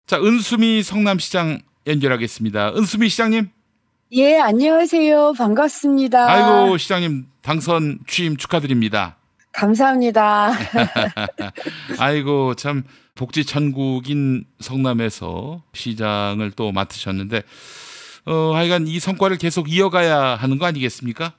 자, 은수미 성남시장 연결하겠습니다. 은수미 시장님. 예, 안녕하세요. 반갑습니다. 아이고, 시장님 당선 취임 축하드립니다. 감사합니다. 아이고, 참 복지 천국인 성남에서 시장을 또 맡으셨는데 하여간 이 성과를 계속 이어가야 하는 거 아니겠습니까?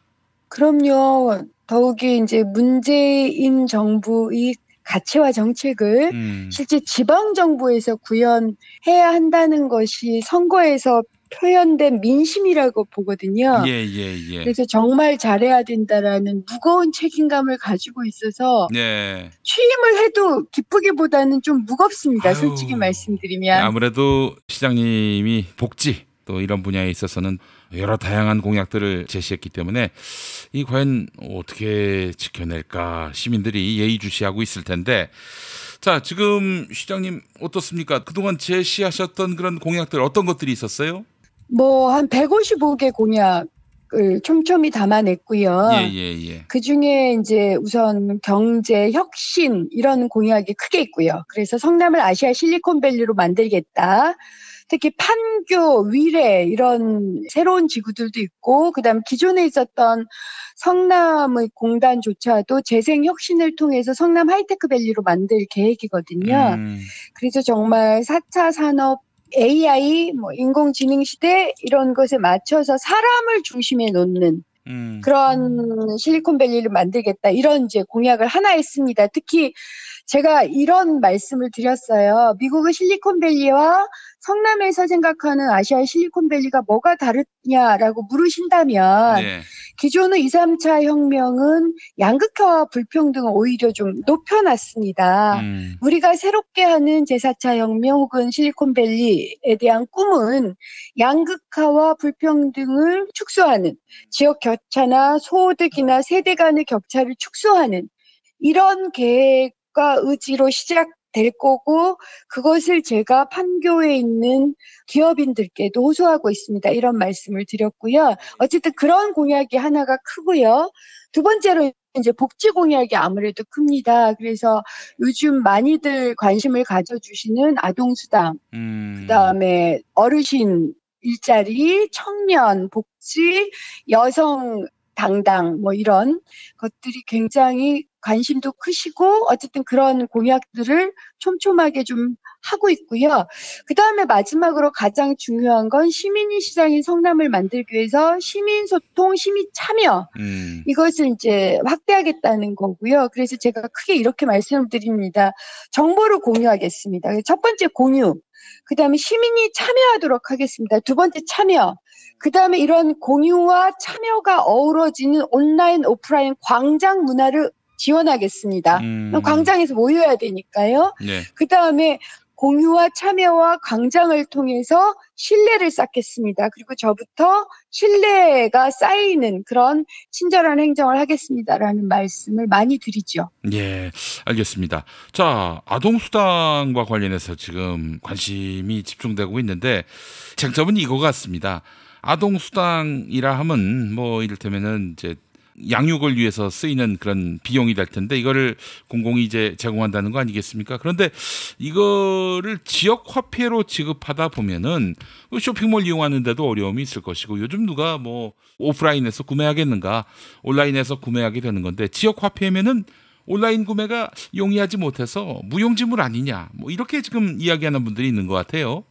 그럼요. 더욱이 이제 문재인 정부의 가치와 정책을 음, 실제 지방 정부에서 구현해야 한다는 것이 선거에서 표현된 민심이라고 보거든요. 예, 예, 예. 그래서 정말 잘해야 된다라는 무거운 책임감을 가지고 있어서 네. 취임을 해도 기쁘기보다는 좀 무겁습니다. 솔직히 아유, 말씀드리면. 아무래도 시장님이 복지 또 이런 분야에 있어서는 여러 다양한 공약들을 제시했기 때문에 이 과연 어떻게 지켜낼까 시민들이 예의주시하고 있을 텐데, 자, 지금 시장님 어떻습니까? 그동안 제시하셨던 그런 공약들 어떤 것들이 있었어요? 뭐 한 155개 공약을 촘촘히 예, 담아냈고요. 예, 예. 그중에 이제 우선 경제 혁신 이런 공약이 크게 있고요. 그래서 성남을 아시아 실리콘밸리로 만들겠다. 특히 판교, 위례 이런 새로운 지구들도 있고, 그다음 기존에 있었던 성남의 공단조차도 재생 혁신을 통해서 성남 하이테크밸리로 만들 계획이거든요. 음, 그래서 정말 4차 산업 AI, 뭐 인공지능 시대 이런 것에 맞춰서 사람을 중심에 놓는 음, 그런 실리콘밸리를 만들겠다 이런 이제 공약을 하나 했습니다. 특히 제가 이런 말씀을 드렸어요. 미국의 실리콘밸리와 성남에서 생각하는 아시아의 실리콘밸리가 뭐가 다르냐라고 물으신다면 네. 기존의 2, 3차 혁명은 양극화와 불평등을 오히려 좀 높여놨습니다. 음, 우리가 새롭게 하는 제4차 혁명 혹은 실리콘밸리에 대한 꿈은 양극화와 불평등을 축소하는 지역 격차나 소득이나 세대 간의 격차를 축소하는 이런 계획과 의지로 시작될 거고 그것을 제가 판교에 있는 기업인들께도 호소하고 있습니다. 이런 말씀을 드렸고요. 어쨌든 그런 공약이 하나가 크고요. 두 번째로 이제 복지 공약이 아무래도 큽니다. 그래서 요즘 많이들 관심을 가져주시는 아동수당, 음, 그다음에 어르신 일자리, 청년 복지, 여성 당당 뭐 이런 것들이 굉장히 관심도 크시고 어쨌든 그런 공약들을 촘촘하게 좀 하고 있고요. 그다음에 마지막으로 가장 중요한 건 시민이 시장인 성남을 만들기 위해서 시민 소통, 시민 참여 음, 이것을 이제 확대하겠다는 거고요. 그래서 제가 크게 이렇게 말씀을 드립니다. 정보를 공유하겠습니다. 첫 번째 공유, 그 다음에 시민이 참여하도록 하겠습니다. 두 번째 참여, 그 다음에 이런 공유와 참여가 어우러지는 온라인, 오프라인 광장 문화를 지원하겠습니다. 음, 광장에서 모여야 되니까요. 네. 그 다음에 공유와 참여와 광장을 통해서 신뢰를 쌓겠습니다. 그리고 저부터 신뢰가 쌓이는 그런 친절한 행정을 하겠습니다라는 말씀을 많이 드리죠. 예, 알겠습니다. 자, 아동수당과 관련해서 지금 관심이 집중되고 있는데, 쟁점은 이거 같습니다. 아동수당이라 하면, 뭐, 이를테면은, 이제, 양육을 위해서 쓰이는 그런 비용이 될 텐데, 이거를 공공이 이제 제공한다는 거 아니겠습니까? 그런데 이거를 지역 화폐로 지급하다 보면은, 그 쇼핑몰 이용하는데도 어려움이 있을 것이고, 요즘 누가 뭐, 오프라인에서 구매하겠는가, 온라인에서 구매하게 되는 건데, 지역 화폐면은 온라인 구매가 용이하지 못해서 무용지물 아니냐, 뭐 이렇게 지금 이야기하는 분들이 있는 것 같아요.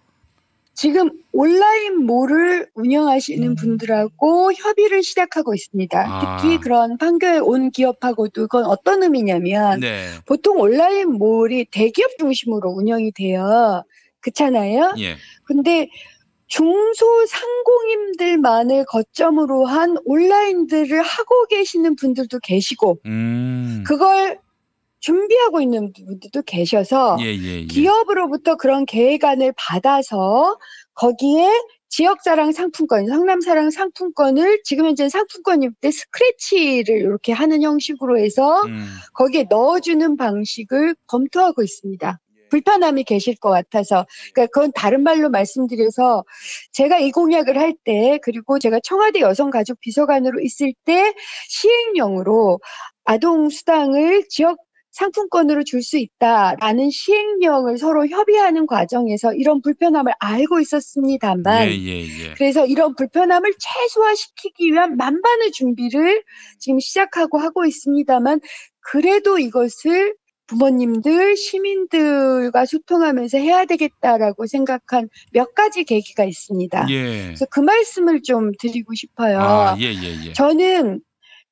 지금 온라인몰을 운영하시는 분들하고 협의를 시작하고 있습니다. 특히 아, 그런 판교에 온 기업하고도 그건 어떤 의미냐면 네, 보통 온라인몰이 대기업 중심으로 운영이 돼요. 그렇잖아요. 예, 근데 중소상공인들만을 거점으로 한 온라인들을 하고 계시는 분들도 계시고 음, 그걸 준비하고 있는 분들도 계셔서 예, 예, 예, 기업으로부터 그런 계획안을 받아서 거기에 지역사랑 상품권, 성남사랑 상품권을 지금 현재 상품권일 때 스크래치를 이렇게 하는 형식으로 해서 음, 거기에 넣어주는 방식을 검토하고 있습니다. 불편함이 계실 것 같아서. 그러니까 그건 다른 말로 말씀드려서 제가 이 공약을 할 때 그리고 제가 청와대 여성가족비서관으로 있을 때 시행령으로 아동수당을 지역 상품권으로 줄 수 있다라는 시행령을 서로 협의하는 과정에서 이런 불편함을 알고 예, 있었습니다만, 예, 예. 그래서 이런 불편함을 최소화시키기 위한 만반의 준비를 지금 시작하고 하고 있습니다만, 그래도 이것을 부모님들, 시민들과 소통하면서 해야 되겠다라고 생각한 몇 가지 계기가 있습니다. 예. 그래서 그 말씀을 좀 드리고 싶어요. 아, 예, 예, 예. 저는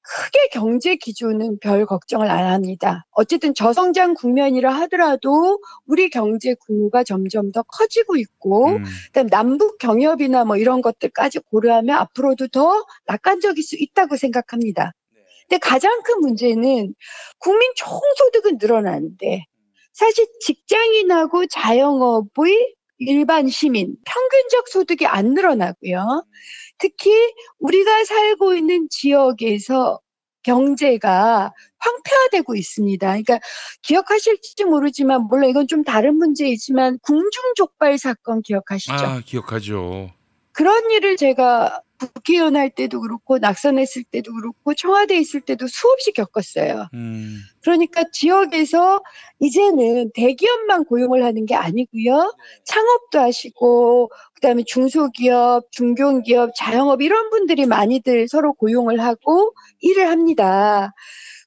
크게 경제 기조는 별 걱정을 안 합니다. 어쨌든 저성장 국면이라 하더라도 우리 경제 규모가 점점 더 커지고 있고, 그다음 남북 경협이나 뭐 이런 것들까지 고려하면 앞으로도 더 낙관적일 수 있다고 생각합니다. 근데 가장 큰 문제는 국민 총소득은 늘어나는데 사실 직장인하고 자영업의 일반 시민 평균적 소득이 안 늘어나고요. 특히 우리가 살고 있는 지역에서 경제가 황폐화되고 있습니다. 그러니까 기억하실지 모르지만 물론 이건 좀 다른 문제이지만 궁중족발 사건 기억하시죠? 아, 기억하죠. 그런 일을 제가 국회의원 할 때도 그렇고 낙선했을 때도 그렇고 청와대에 있을 때도 수없이 겪었어요. 그러니까 지역에서 이제는 대기업만 고용을 하는 게 아니고요. 창업도 하시고 그다음에 중소기업, 중견기업, 자영업 이런 분들이 많이들 서로 고용을 하고 일을 합니다.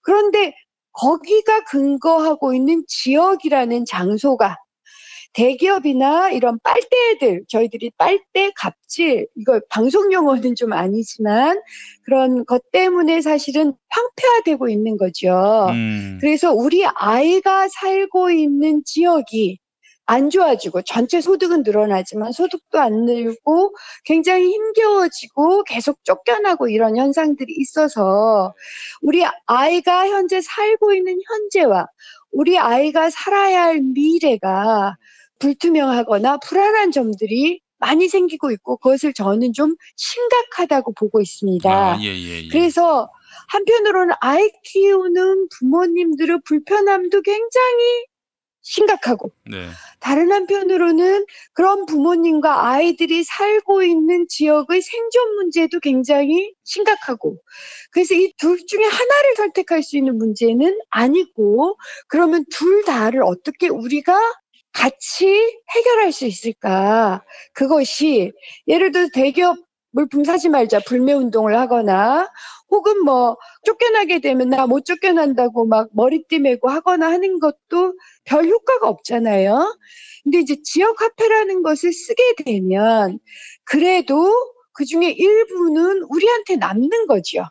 그런데 거기가 근거하고 있는 지역이라는 장소가 대기업이나 이런 빨대들, 저희들이 빨대, 갑질, 이거 방송 용어는 좀 아니지만 그런 것 때문에 사실은 황폐화되고 있는 거죠. 그래서 우리 아이가 살고 있는 지역이 안 좋아지고 전체 소득은 늘어나지만 소득도 안 늘고 굉장히 힘겨워지고 계속 쫓겨나고 이런 현상들이 있어서 우리 아이가 현재 살고 있는 현재와 우리 아이가 살아야 할 미래가 불투명하거나 불안한 점들이 많이 생기고 있고 그것을 저는 좀 심각하다고 보고 있습니다. 아, 예, 예, 예. 그래서 한편으로는 아이 키우는 부모님들의 불편함도 굉장히 심각하고 네. 다른 한편으로는 그런 부모님과 아이들이 살고 있는 지역의 생존 문제도 굉장히 심각하고 그래서 이 둘 중에 하나를 선택할 수 있는 문제는 아니고 그러면 둘 다를 어떻게 우리가 같이 해결할 수 있을까? 그것이 예를 들어 대기업 물품 사지 말자 불매운동을 하거나 혹은 뭐 쫓겨나게 되면 나 못 쫓겨난다고 막 머리띠 메고 하거나 하는 것도 별 효과가 없잖아요. 근데 이제 지역 화폐라는 것을 쓰게 되면 그래도 그중에 일부는 우리한테 남는 거죠.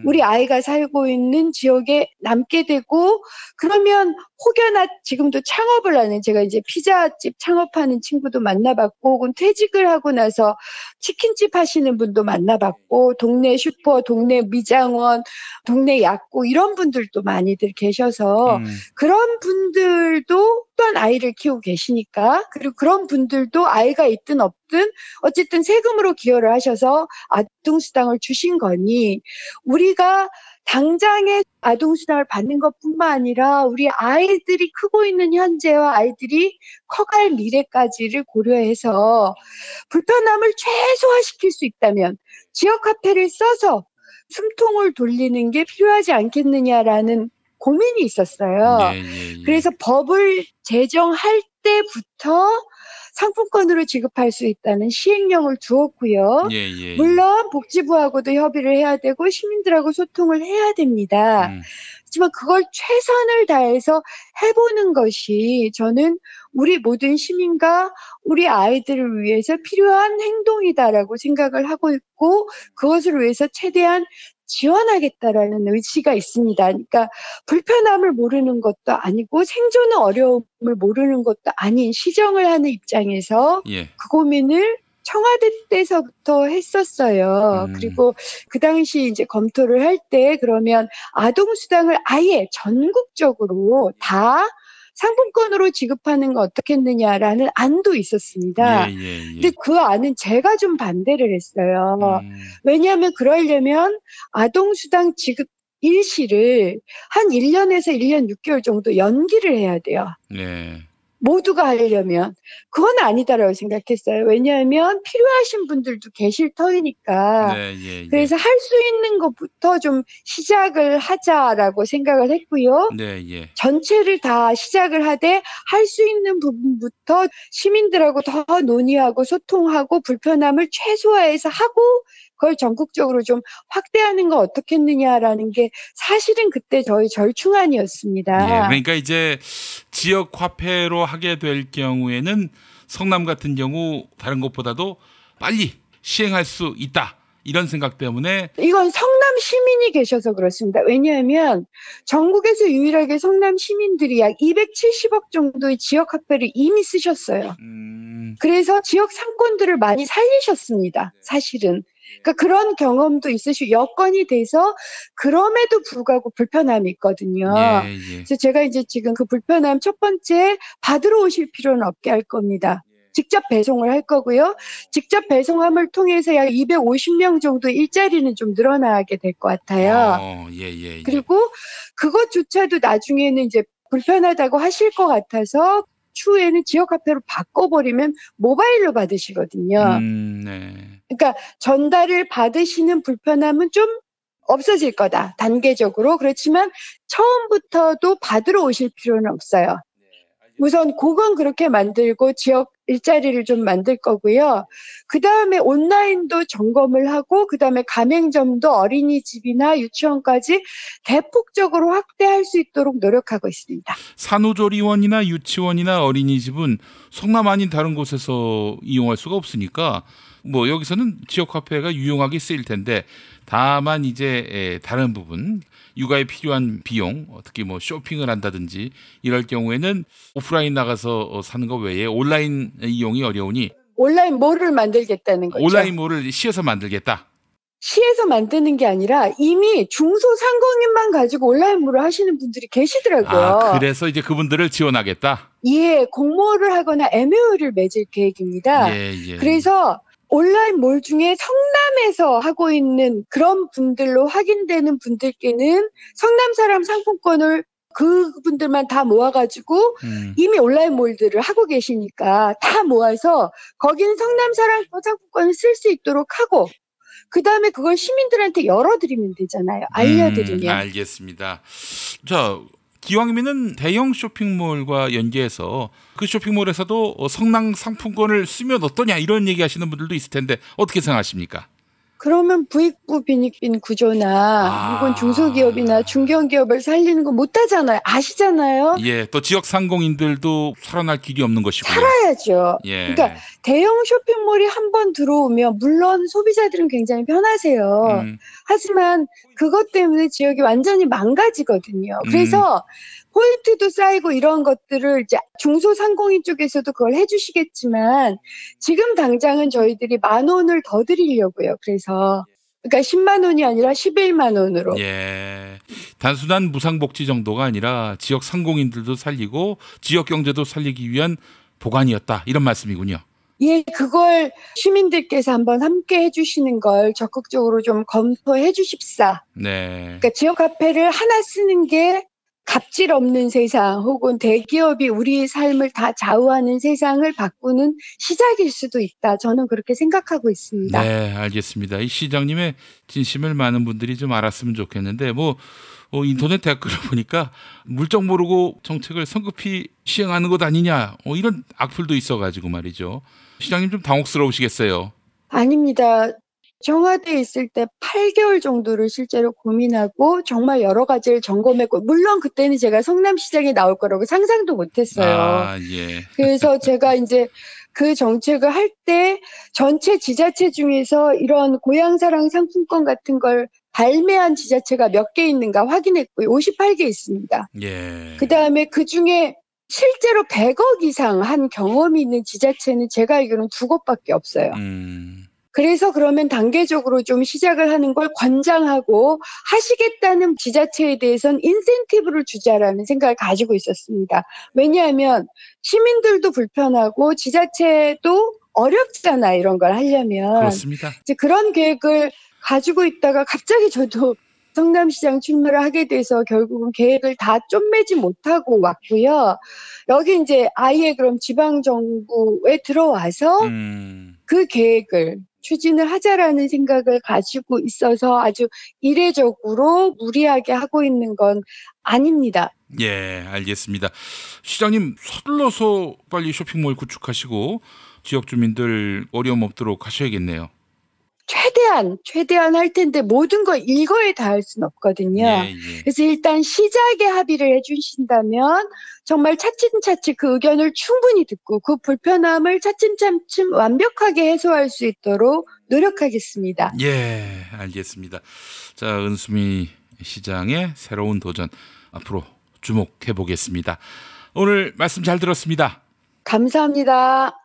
우리 아이가 살고 있는 지역에 남게 되고 그러면 혹여나 지금도 창업을 하는 제가 이제 피자집 창업하는 친구도 만나봤고 혹은 퇴직을 하고 나서 치킨집 하시는 분도 만나봤고 동네 슈퍼, 동네 미장원, 동네 약국 이런 분들도 많이들 계셔서 그런 분들도 또한 아이를 키우고 계시니까 그리고 그런 분들도 아이가 있든 없든 어쨌든 세금으로 기여를 하셔서 아동수당을 주신 거니 우리가 당장에 아동수당을 받는 것뿐만 아니라 우리 아이들이 크고 있는 현재와 아이들이 커갈 미래까지를 고려해서 불편함을 최소화시킬 수 있다면 지역화폐를 써서 숨통을 돌리는 게 필요하지 않겠느냐라는 고민이 있었어요. 예, 예, 예. 그래서 법을 제정할 때부터 상품권으로 지급할 수 있다는 시행령을 두었고요. 예, 예, 예. 물론 복지부하고도 협의를 해야 되고 시민들하고 소통을 해야 됩니다. 하지만 그걸 최선을 다해서 해보는 것이 저는 우리 모든 시민과 우리 아이들을 위해서 필요한 행동이다라고 생각을 하고 있고 그것을 위해서 최대한 지원하겠다라는 의지가 있습니다. 그러니까 불편함을 모르는 것도 아니고 생존의 어려움을 모르는 것도 아닌 시정을 하는 입장에서 예. 그 고민을 청와대 때서부터 했었어요. 그리고 그 당시 이제 검토를 할 때 그러면 아동수당을 아예 전국적으로 다 상품권으로 지급하는 거 어떻겠느냐라는 안도 있었습니다. 예, 예, 예. 근데 그 안은 제가 좀 반대를 했어요. 왜냐하면 그러려면 아동수당 지급 일시를 한 1년에서 1년 6개월 정도 연기를 해야 돼요. 네. 모두가 하려면 그건 아니다라고 생각했어요. 왜냐하면 필요하신 분들도 계실 터이니까. 네, 예, 예. 그래서 할 수 있는 것부터 좀 시작을 하자라고 생각을 했고요. 네, 예. 전체를 다 시작을 하되 할 수 있는 부분부터 시민들하고 더 논의하고 소통하고 불편함을 최소화해서 하고 그걸 전국적으로 좀 확대하는 거 어떻겠느냐라는 게 사실은 그때 저희 예, 절충안이었습니다. 그러니까 이제 지역 화폐로 하게 될 경우에는 성남 같은 경우 다른 곳보다도 빨리 시행할 수 있다. 이런 생각 때문에 이건 성남 시민이 계셔서 그렇습니다. 왜냐하면 전국에서 유일하게 성남 시민들이 약 270억 정도의 지역 화폐를 이미 쓰셨어요. 그래서 지역 상권들을 많이 살리셨습니다. 사실은. 그러니까 그런 경험도 있으시고 여건이 돼서 그럼에도 불구하고 불편함이 있거든요. 예, 예. 그래서 제가 이제 지금 그 불편함 첫 번째 받으러 오실 필요는 없게 할 겁니다. 직접 배송을 할 거고요. 직접 배송함을 통해서 약 250명 정도 일자리는 좀 늘어나게 될 것 같아요. 예, 예, 예. 그리고 그것조차도 나중에는 이제 불편하다고 하실 것 같아서 추후에는 지역 화폐로 바꿔버리면 모바일로 받으시거든요. 네. 그러니까 전달을 받으시는 불편함은 좀 없어질 거다. 단계적으로. 그렇지만 처음부터도 받으러 오실 필요는 없어요. 우선 그건 그렇게 만들고 지역 일자리를 좀 만들 거고요. 그다음에 온라인도 점검을 하고 그다음에 가맹점도 어린이집이나 유치원까지 대폭적으로 확대할 수 있도록 노력하고 있습니다. 산후조리원이나 유치원이나 어린이집은 성남 아닌 다른 곳에서 이용할 수가 없으니까 뭐 여기서는 지역 화폐가 유용하게 쓰일 텐데 다만 이제 다른 부분 육아에 필요한 비용 특히 뭐 쇼핑을 한다든지 이럴 경우에는 오프라인 나가서 사는 것 외에 온라인 이용이 어려우니 온라인 몰을 만들겠다는 거죠. 온라인 몰을 시에서 만들겠다. 시에서 만드는 게 아니라 이미 중소상공인만 가지고 온라인 몰을 하시는 분들이 계시더라고요. 그래서 이제 그분들을 지원하겠다. 예, 공모를 하거나 MOU를 맺을 계획입니다. 예, 예. 그래서 온라인 몰 중에 성남에서 하고 있는 그런 분들로 확인되는 분들께는 성남 사람 상품권을 그분들만 다 모아가지고 이미 온라인 몰들을 하고 계시니까 다 모아서 거기는 성남 사람 상품권을 쓸 수 있도록 하고 그 다음에 그걸 시민들한테 열어드리면 되잖아요. 알려드리면. 알겠습니다. 자, 기왕이면은 대형 쇼핑몰과 연계해서 그 쇼핑몰에서도 성남 상품권을 쓰면 어떠냐 이런 얘기하시는 분들도 있을 텐데 어떻게 생각하십니까? 그러면 부익부 빈익빈 구조나 혹은 중소기업이나 중견기업을 살리는 거 못하잖아요. 아시잖아요. 예, 또 지역 상공인들도 살아날 길이 없는 것이고요. 살아야죠. 예. 그러니까 대형 쇼핑몰이 한 번 들어오면 물론 소비자들은 굉장히 편하세요. 하지만 그것 때문에 지역이 완전히 망가지거든요. 그래서 포인트도 쌓이고 이런 것들을 이제 중소상공인 쪽에서도 그걸 해주시겠지만 지금 당장은 저희들이 10,000원을 더 드리려고요. 그래서 그러니까 10만 원이 아니라 11만 원으로. 예. 단순한 무상복지 정도가 아니라 지역 상공인들도 살리고 지역 경제도 살리기 위한 보관이었다 이런 말씀이군요. 예, 그걸 시민들께서 한번 함께 해주시는 걸 적극적으로 좀 검토해 주십사. 네. 그러니까 지역 화폐를 하나 쓰는 게 갑질 없는 세상 혹은 대기업이 우리 삶을 다 좌우하는 세상을 바꾸는 시작일 수도 있다. 저는 그렇게 생각하고 있습니다. 네, 알겠습니다. 이 시장님의 진심을 많은 분들이 좀 알았으면 좋겠는데 인터넷 댓글을 보니까 물정 모르고 정책을 성급히 시행하는 것 아니냐 이런 악플도 있어가지고 말이죠. 시장님 좀 당혹스러우시겠어요. 아닙니다. 청와대에 있을 때 8개월 정도를 실제로 고민하고 정말 여러 가지를 점검했고 물론 그때는 제가 성남시장에 나올 거라고 상상도 못했어요. 예. 그래서 제가 이제 그 정책을 할 때 전체 지자체 중에서 이런 고향사랑 상품권 같은 걸 발매한 지자체가 몇 개 있는가 확인했고요. 58개 있습니다. 예. 그다음에 그중에 실제로 100억 이상 한 경험이 있는 지자체는 제가 알기로는 2곳밖에 없어요. 그래서 그러면 단계적으로 좀 시작을 하는 걸 권장하고 하시겠다는 지자체에 대해서는 인센티브를 주자라는 생각을 가지고 있었습니다. 왜냐하면 시민들도 불편하고 지자체도 어렵잖아 이런 걸 하려면. 그렇습니다. 이제 그런 계획을 가지고 있다가 갑자기 저도 성남시장 출마를 하게 돼서 결국은 계획을 다 쫌매지 못하고 왔고요. 여기 이제 아예 그럼 지방정부에 들어와서 그 계획을 추진을 하자라는 생각을 가지고 있어서 아주 이례적으로 무리하게 하고 있는 건 아닙니다. 예, 알겠습니다. 시장님 서둘러서 빨리 쇼핑몰 구축하시고 지역 주민들 어려움 없도록 하셔야겠네요. 최대한 할 텐데 모든 걸 일거에 다 할 수는 없거든요. 예, 예. 그래서 일단 시작에 합의를 해주신다면 정말 차츰차츰 그 의견을 충분히 듣고 그 불편함을 차츰차츰 완벽하게 해소할 수 있도록 노력하겠습니다. 예, 알겠습니다. 자, 은수미 시장의 새로운 도전 앞으로 주목해 보겠습니다. 오늘 말씀 잘 들었습니다. 감사합니다.